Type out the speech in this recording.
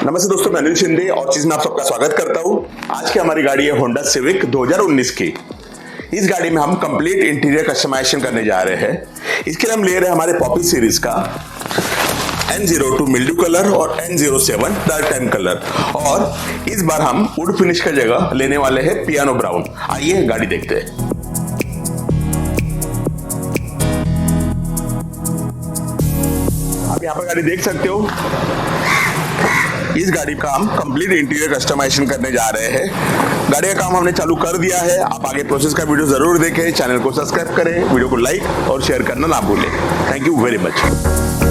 नमस्ते दोस्तों, मैं अनिल शिंदे ऑर्चिस में आप सबका स्वागत करता हूं। आज की हमारी गाड़ी है होंडा सिविक 2019 की। इस गाड़ी में हम कंप्लीट इंटीरियर कस्टमाइजेशन करने जा रहे हैं। इसके लिए हम ले रहे हैं हमारे पॉपी सीरीज का N02 मिल्ड्यू कलर और N07 डार्क टाइम कलर, और इस बार हम वुड फिनिश का जगह लेने वाले हैं पियानो ब्राउन। आइए गाड़ी देखते हैं। आप यहाँ पर गाड़ी देख सकते हो। इस गाड़ी का हम कंप्लीट इंटीरियर कस्टमाइजेशन करने जा रहे हैं। गाड़ी का काम हमने चालू कर दिया है। आप आगे प्रोसेस का वीडियो जरूर देखें, चैनल को सब्सक्राइब करें, वीडियो को लाइक और शेयर करना ना भूलें। Thank you very much.